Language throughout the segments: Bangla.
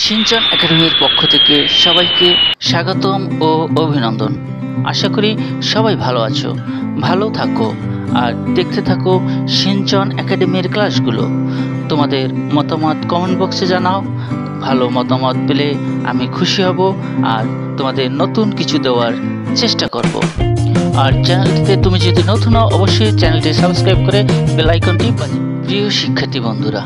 সিনচান একাডেমির পক্ষ থেকে সবাইকে স্বাগতম ও অভিনন্দন। আশা করি সবাই ভালো আছো, ভালো থাকো আর দেখতে থাকো সিনচান একাডেমির ক্লাসগুলো। তোমাদের মতামত কমেন্ট বক্সে জানাও। ভালো মতামত পেলে আমি খুশি হব আর তোমাদের নতুন কিছু দেওয়ার চেষ্টা করব। আর চ্যানেলটিতে তুমি যদি নতুন হও অবশ্যই চ্যানেলটি সাবস্ক্রাইব করে বেল আইকনটি বাজিয়ে। প্রিয় শিক্ষার্থী বন্ধুরা,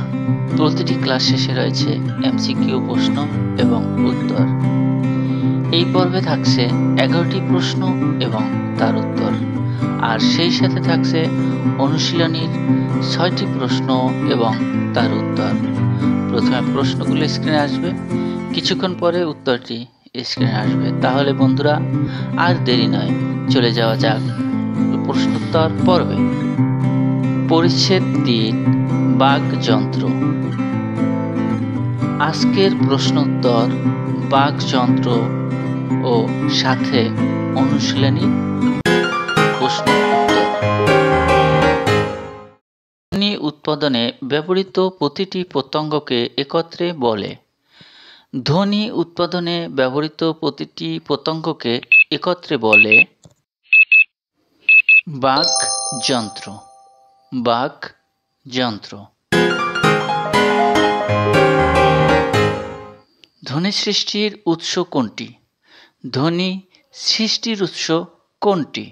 প্রতিটি ক্লাস শেষে রয়েছে এমসিকিউ প্রশ্ন এবং উত্তর। এই পর্বে থাকছে 11টি প্রশ্ন এবং তার উত্তর, আর সেই সাথে থাকছে অনুশীলনীর 6টি প্রশ্ন এবং তার উত্তর। প্রথমে প্রশ্নগুলো স্ক্রিনে আসবে, কিছুক্ষণ পরে উত্তরটি স্ক্রিনে আসবে। তাহলে বন্ধুরা আর দেরি নয়, চলে যাওয়া যাক প্রশ্নোত্তর পর্বে। পরিচ্ছেদ 3, বাকযন্ত্র। আজকের প্রশ্নোত্তর বাকযন্ত্র ও সাথে অনুশীলনী প্রশ্ন উত্তর। ধ্বনি উৎপাদনে ব্যবহৃত প্রতিটি প্রত্যঙ্গকে একত্রে বলে। ধ্বনি উৎপাদনে ব্যবহৃত প্রতিটি প্রত্যঙ্গকে একত্রে বলে বাকযন্ত্র। বাকযন্ত্র। ধ্বনি সৃষ্টির উৎস কোনটি? ধ্বনি সৃষ্টির উৎস কোনটি?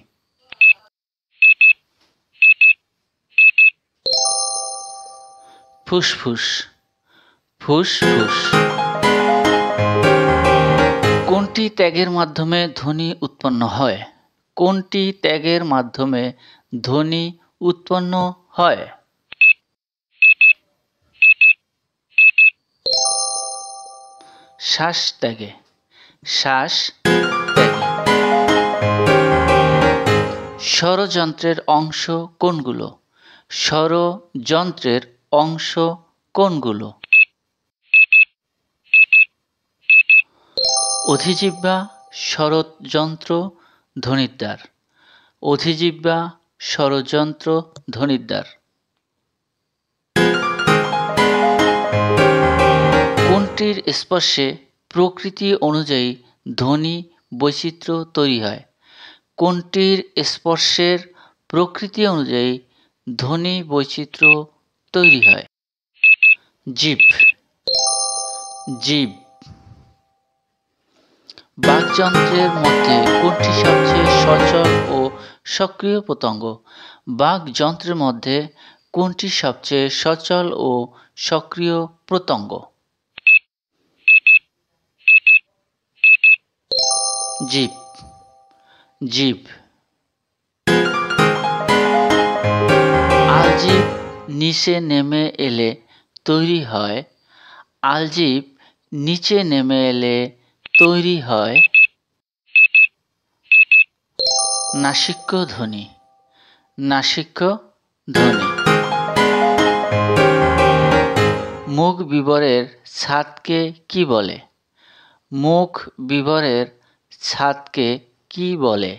ফুসফুস। ফুসফুস। কোনটি ত্যাগের মাধ্যমে ধ্বনি উৎপন্ন হয়? কোনটি ত্যাগের মাধ্যমে ধ্বনি উৎপন্ন হয়? শ্বাস ত্যাগে। শ্বাস ত্যাগে। স্বরযন্ত্রের অংশ কোনগুলো? স্বরযন্ত্রের অংশ কোনগুলো? অধিজিহ্বা, স্বরযন্ত্র, ধ্বনিদ্বার। অধিজিহ্বা, স্বরযন্ত্র, ধ্বনিদ্বার। কোনটির স্পর্শে প্রকৃতি অনুযায়ী ধ্বনি বৈচিত্র্য তৈরি হয়? কোনটির স্পর্শের প্রকৃতি অনুযায়ী ধ্বনি বৈচিত্র্য তৈরি হয়? জিভ। জিভ। বাকযন্ত্রের মধ্যে কোনটি সবচেয়ে সচল ও সক্রিয় প্রত্যঙ্গ? বাকযন্ত্রের মধ্যে কোনটি সবচেয়ে সচল ও সক্রিয় প্রত্যঙ্গ? জিভ। জিভ। আলজিভ নিচে নেমে এলে তৈরি হয়। আলজিভ নিচে নেমে এলে তৈরি হয় নাসিক্য ধ্বনি। নাসিক্য ধ্বনি। মুখ বিবরের ছাদকে কি বলে? মুখ বিবরের ছাদকে কি বলে?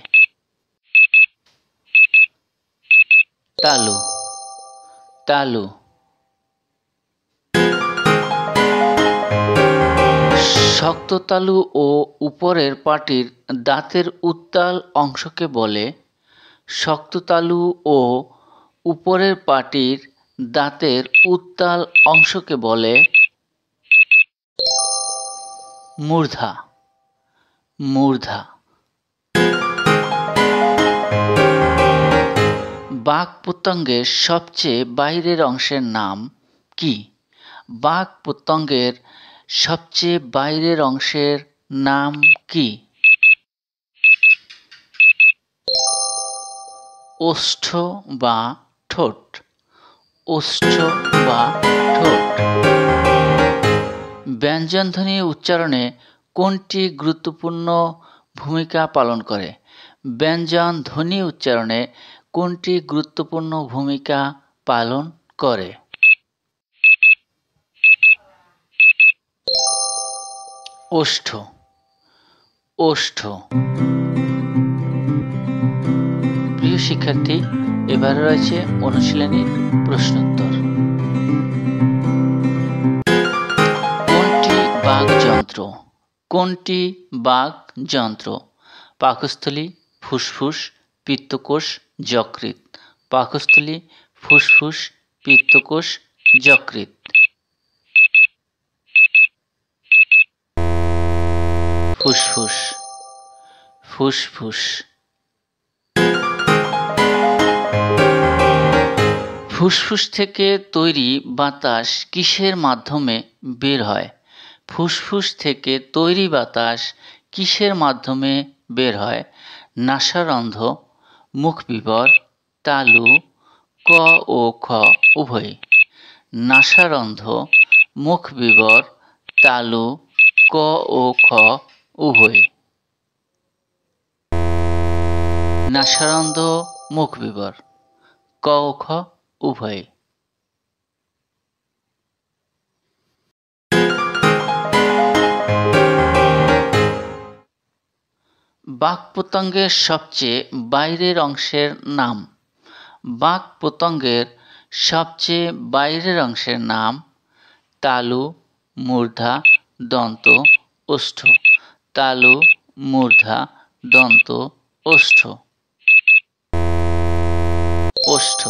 তালু। তালু। শক্ত তালু ও উপরের পাটির দাঁতের উত্তাল অংশকে বলে। শক্ত তালু ও উপরের পাটির দাঁতের উত্তাল অংশকে বলে মূর্ধা। মূর্ধা। বাক প্রত্যঙ্গের সবচেয়ে বাইরের অংশের নাম কি? বাক প্রত্যঙ্গের সবচেয়ে বাইরের অংশের নাম কি? ওষ্ঠ বা ঠোঁট। ওষ্ঠ বা ঠোঁট। ব্যঞ্জনধ্বনি উচ্চারণে কোনটি গুরুত্বপূর্ণ ভূমিকা পালন করে? ব্যঞ্জন ধ্বনি উচ্চারণে কোনটি গুরুত্বপূর্ণ ভূমিকা পালন করে? ওষ্ঠ। ওষ্ঠ। প্রিয় শিক্ষার্থী, এবারে রয়েছে অনুশীলনীর প্রশ্নোত্তর। কোনটি বাকযন্ত্র। কোনটি বাকযন্ত্র? পাকস্থলী, ফুসফুস, পিত্তকোষ, যকৃৎ। পাকস্থলী, ফুসফুস, পিত্তকোষ, যকৃৎ। ফুসফুস, ফুসফুস। ফুসফুস থেকে তৈরি বাতাস কিসের মাধ্যমে বের হয়? ফুসফুস থেকে তৈরি বাতাস কিসের মাধ্যমে বের হয়? নাসারন্ধ্র, মুখবিবর, তালু, ক ও খ উভয়। নাসারন্ধ্র, মুখবিবর, তালু, ক ও খ উভয়। নাসারন্ধ্র, মুখবিবর, ক ও খ উভয়। বাকপতঙ্গের সবচেয়ে বাইরের অংশের নাম। বাকপতঙ্গের সবচেয়ে বাইরের অংশের নাম তালু, মূর্ধা, দন্ত, ওষ্ঠ। তালু, মূর্ধা, দন্ত, ওষ্ঠ। ওষ্ঠ,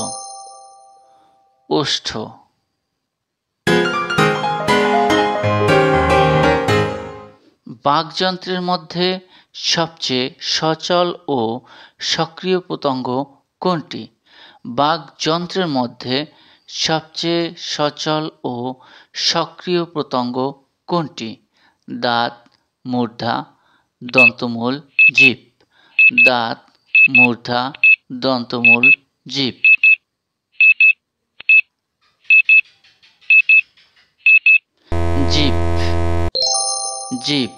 ওষ্ঠ। বাকযন্ত্রের মধ্যে সবচেয়ে সচল ও সক্রিয় পতঙ্গ কোনটি? বাকযন্ত্রের মধ্যে সবচেয়ে সচল ও সক্রিয় পতঙ্গ কোনটি? দাঁত, মূর্ধা, দন্তমূল, জিভ। দাঁত, মূর্ধা, দন্তমূল, জিভ। জিভ, জিভ।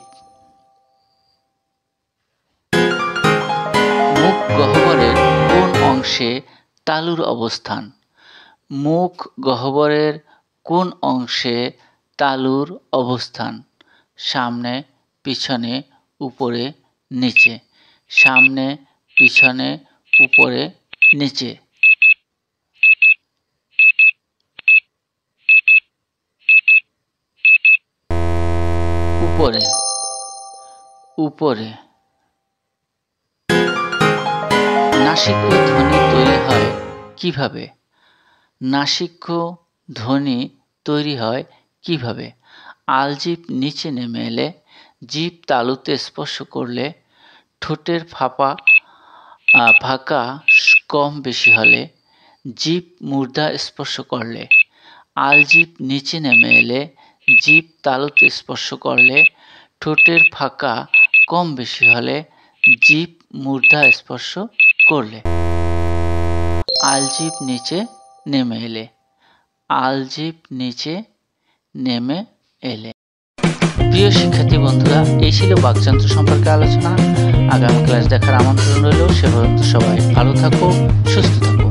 মুখ গহ্বরের কোন অংশে তালুর অবস্থান? মুখ গহ্বরের কোন অংশে তালুর অবস্থান? সামনে, পিছনে, উপরে, নিচে। সামনে, পিছনে, উপরে, নিচে। উপরে, উপরে। নাসিক্য ধ্বনি তৈরি হয় কিভাবে? নাসিক্য ধ্বনি তৈরি হয় কিভাবে? আলজিভ নিচে নেমে এলে, জিভ তালুতে স্পর্শ করলে, ঠোঁটের ফাঁকা কম বেশি হলে, জিভ মূর্ধা স্পর্শ করলে। আলজিভ নিচে নেমে এলে, জিভ তালুতে স্পর্শ করলে, ঠোঁটের ফাঁকা কম বেশি হলে, জিভ মূর্ধা স্পর্শ করলে। আলজিভ নিচে নেমে এলে। আলজিভ নিচে নেমে এলে। প্রিয় শিক্ষার্থী বন্ধুরা, এই ছিল বাকযন্ত্র সম্পর্কে আলোচনা। আগামী ক্লাস দেখার আমন্ত্রণ রইল। সে পর্যন্ত সবাই ভালো থাকো, সুস্থ থাকো।